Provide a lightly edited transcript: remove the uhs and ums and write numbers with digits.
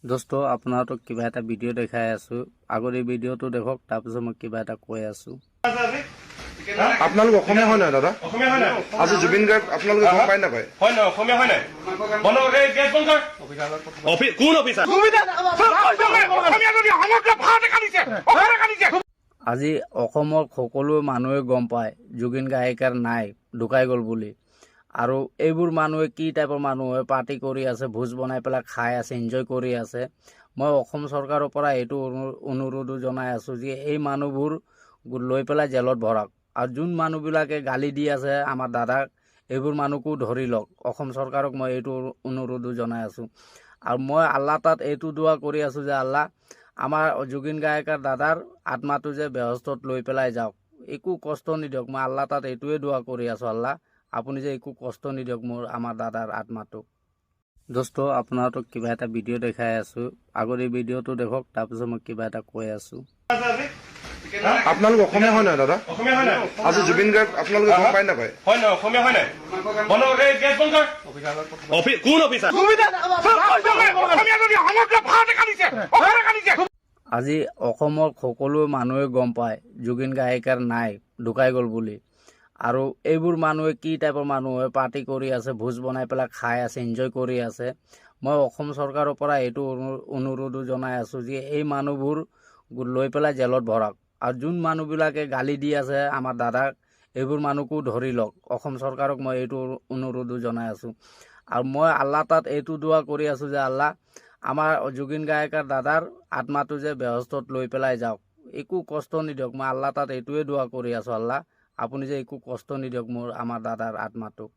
দোস্ত আপোনালোকক কিবা এটা ভিডিঅ' দেখাই আছো। আগৰ এই ভিডিঅ'টো দেখক, তাৰপিছত মই কিবা এটা কৈ আছো। আপোনালোক অসমীয়া হয় নহয় দাদা? অসমীয়া হয় নাই? আজি জুবিন গাৰ্গ আপোনালোকে গম পায় নাপায়? হয় নাই? অসমীয়া হয় নাই? বন্ধ কৰ, এই গেট বন্ধ কৰ। কোন অফিচাৰ? আজি অসমৰ সকলো মানুহে গম পায় জুবিন গায়িকাৰ নাই, ঢুকাই গ'ল বুলি। আৰু এইবোৰ মানুহে কি টাইপৰ মানুহে পাৰ্টি কৰি আছে, ভোজ বনাই পেলাই খাই আছে, এনজয় কৰি আছে। মই অসম চৰকাৰৰ পৰা এইটো অনুৰোধো জনাই আছোঁ যে এই মানুহবোৰ লৈ পেলাই জেলত ভৰাওক। আৰু যোন মানুহবিলাকে গালি দি আছে আমাৰ দাদাক, এইবোৰ মানুহকো ধৰি লওক। অসম চৰকাৰক মই এইটো অনুৰোধো জনাই আছোঁ। আৰু মই আল্লাহ তাত এইটো দোৱা কৰি আছোঁ যে আল্লাহ আমাৰ জুবিন গায়িকাৰ দাদাৰ আত্মাটো যে বেহস্তত লৈ পেলাই যাওক, একো কষ্ট নিদিয়ক। মই আল্লাহ তাত এইটোৱে দোৱা কৰি আছোঁ, আল্লাহ আপুনি যে একো কষ্ট নিদিয়ক আমাৰ দাদাৰ আত্মাটোক। দোস্ত আপোনালোকক কিবা এটা ভিডিঅ' দেখাই আছোঁ। আগৰ এই ভিডিঅ'টো দেখক, তাৰপিছত মই কিবা এটা কৈ আছোঁ। আপোনালোক অসমীয়া হয় নহয় দাদা? অসমীয়া হয় নাই? আজি জুবিন গাৰ্গ আপোনালোকে গম পায় নাপায়? হয় নাই? অসমীয়া হয় নাই? বন্ধ কৰ, এই গেট বন্ধ কৰ। কোন অফিচাৰ? আজি অসমৰ সকলো মানুহে গম পায় জুবিন গায়িকাৰ নাই, ঢুকাই গ'ল বুলি। আৰু এইবোৰ মানুহে কি টাইপৰ মানুহে পাৰ্টি কৰি আছে, ভোজ বনাই পেলাই খাই আছে, এনজয় কৰি আছে। মই অসম চৰকাৰৰ পৰা এইটো অনুৰোধো জনাই আছোঁ যে এই মানুহবোৰ লৈ পেলাই জেলত ভৰাওক। আৰু যোন মানুহবিলাকে গালি দি আছে আমাৰ দাদাক, এইবোৰ মানুহকো ধৰি লওক। অসম চৰকাৰক মই এইটো অনুৰোধো জনাই আছোঁ। আৰু মই আল্লাহ তাত এইটো দোৱা কৰি আছোঁ যে আল্লাহ আমাৰ জুবিন গায়িকাৰ দাদাৰ আত্মাটো যে বেহস্তত লৈ পেলাই যাওক, একো কষ্ট নিদিয়ক। মই আল্লাহ তাত এইটোৱে দোৱা কৰি আছোঁ, আল্লাহ আপুনি যে একো কষ্ট নিদিয়ক আমাৰ দাদাৰ আত্মাটোক।